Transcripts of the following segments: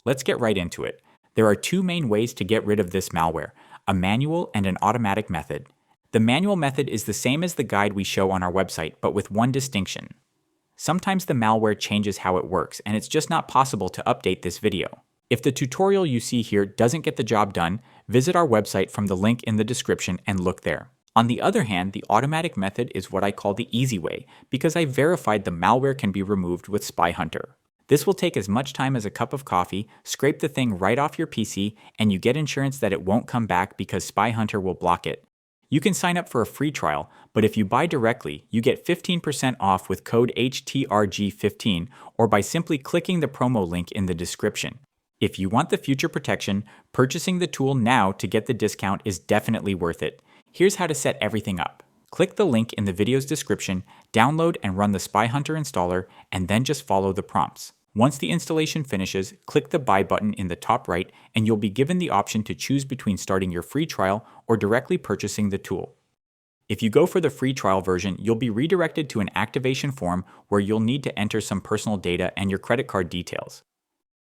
Let's get right into it. There are two main ways to get rid of this malware, a manual and an automatic method. The manual method is the same as the guide we show on our website, but with one distinction. Sometimes the malware changes how it works, and it's just not possible to update this video. If the tutorial you see here doesn't get the job done, visit our website from the link in the description and look there. On the other hand, the automatic method is what I call the easy way, because I verified the malware can be removed with Spy Hunter. This will take as much time as a cup of coffee, scrape the thing right off your PC, and you get insurance that it won't come back because Spy Hunter will block it. You can sign up for a free trial, but if you buy directly, you get 15% off with code HTRG15 or by simply clicking the promo link in the description. If you want the future protection, purchasing the tool now to get the discount is definitely worth it. Here's how to set everything up. Click the link in the video's description, download and run the Spy Hunter installer, and then just follow the prompts. Once the installation finishes, click the Buy button in the top right, and you'll be given the option to choose between starting your free trial or directly purchasing the tool. If you go for the free trial version, you'll be redirected to an activation form where you'll need to enter some personal data and your credit card details.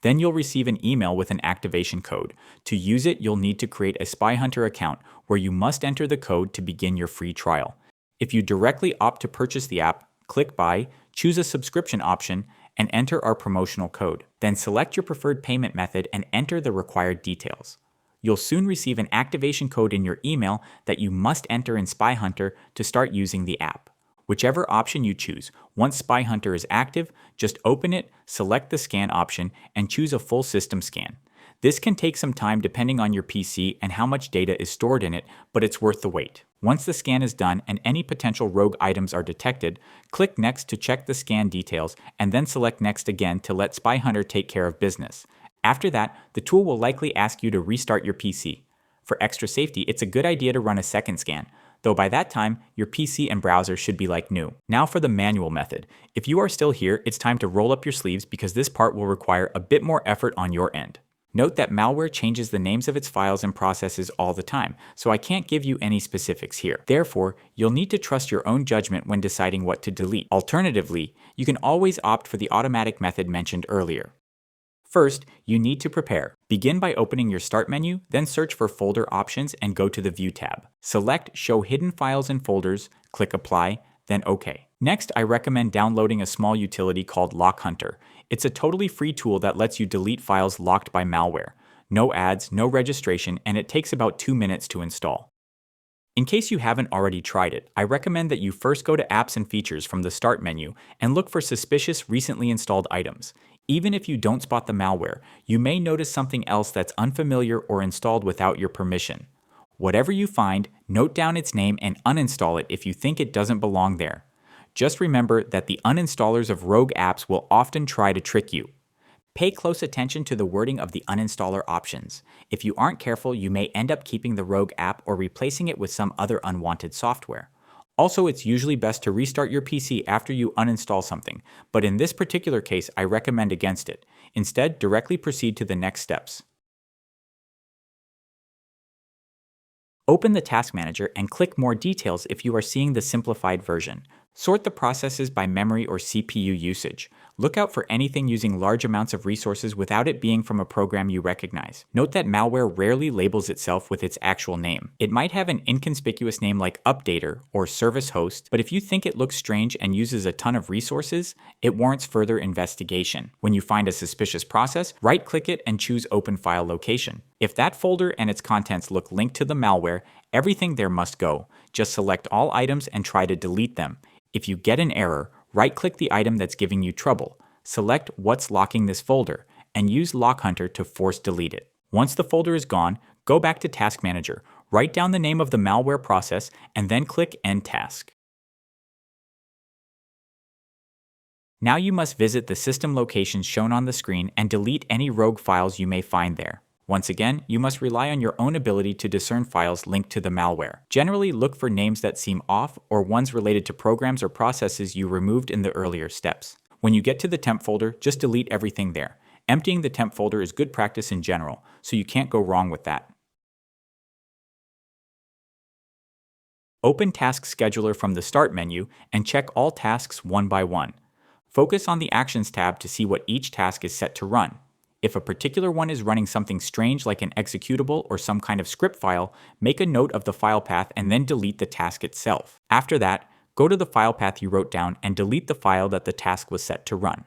Then you'll receive an email with an activation code. To use it, you'll need to create a Spy Hunter account where you must enter the code to begin your free trial. If you directly opt to purchase the app, click Buy, choose a subscription option, and enter our promotional code. Then select your preferred payment method and enter the required details. You'll soon receive an activation code in your email that you must enter in Spy Hunter to start using the app. Whichever option you choose, once Spy Hunter is active, just open it, select the scan option, and choose a full system scan. This can take some time depending on your PC and how much data is stored in it, but it's worth the wait. Once the scan is done and any potential rogue items are detected, click Next to check the scan details and then select Next again to let Spy Hunter take care of business. After that, the tool will likely ask you to restart your PC. For extra safety, it's a good idea to run a second scan, though by that time, your PC and browser should be like new. Now for the manual method. If you are still here, it's time to roll up your sleeves because this part will require a bit more effort on your end. Note that malware changes the names of its files and processes all the time, so I can't give you any specifics here. Therefore, you'll need to trust your own judgment when deciding what to delete. Alternatively, you can always opt for the automatic method mentioned earlier. First, you need to prepare. Begin by opening your Start menu, then search for Folder Options and go to the View tab. Select Show Hidden Files and Folders, click Apply, then OK. Next, I recommend downloading a small utility called Lock Hunter. It's a totally free tool that lets you delete files locked by malware. No ads, no registration, and it takes about 2 minutes to install. In case you haven't already tried it, I recommend that you first go to Apps and Features from the Start menu and look for suspicious recently installed items. Even if you don't spot the malware, you may notice something else that's unfamiliar or installed without your permission. Whatever you find, note down its name and uninstall it if you think it doesn't belong there. Just remember that the uninstallers of rogue apps will often try to trick you. Pay close attention to the wording of the uninstaller options. If you aren't careful, you may end up keeping the rogue app or replacing it with some other unwanted software. Also, it's usually best to restart your PC after you uninstall something, but in this particular case, I recommend against it. Instead, directly proceed to the next steps. Open the Task Manager and click More Details if you are seeing the simplified version. Sort the processes by memory or CPU usage. Look out for anything using large amounts of resources without it being from a program you recognize. Note that malware rarely labels itself with its actual name. It might have an inconspicuous name like Updater or Service Host, but if you think it looks strange and uses a ton of resources, it warrants further investigation. When you find a suspicious process, right-click it and choose Open File Location. If that folder and its contents look linked to the malware, everything there must go. Just select all items and try to delete them. If you get an error, right-click the item that's giving you trouble, select What's Locking This Folder, and use Lock Hunter to force delete it. Once the folder is gone, go back to Task Manager, write down the name of the malware process, and then click End Task. Now you must visit the system locations shown on the screen and delete any rogue files you may find there. Once again, you must rely on your own ability to discern files linked to the malware. Generally, look for names that seem off or ones related to programs or processes you removed in the earlier steps. When you get to the temp folder, just delete everything there. Emptying the temp folder is good practice in general, so you can't go wrong with that. Open Task Scheduler from the Start menu and check all tasks one by one. Focus on the Actions tab to see what each task is set to run. If a particular one is running something strange like an executable or some kind of script file, make a note of the file path and then delete the task itself. After that, go to the file path you wrote down and delete the file that the task was set to run.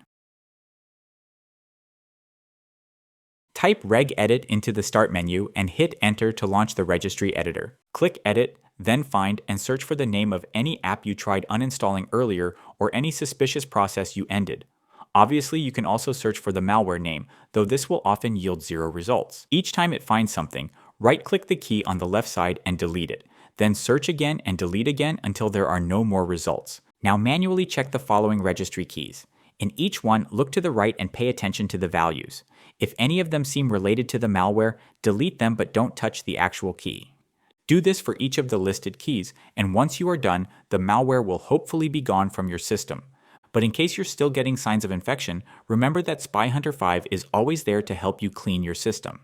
Type regedit into the Start menu and hit Enter to launch the registry editor. Click Edit, then find and search for the name of any app you tried uninstalling earlier or any suspicious process you ended. Obviously, you can also search for the malware name, though this will often yield 0 results. Each time it finds something, right-click the key on the left side and delete it. Then search again and delete again until there are no more results. Now manually check the following registry keys. In each one, look to the right and pay attention to the values. If any of them seem related to the malware, delete them but don't touch the actual key. Do this for each of the listed keys, and once you are done, the malware will hopefully be gone from your system. But in case you're still getting signs of infection, remember that SpyHunter 5 is always there to help you clean your system.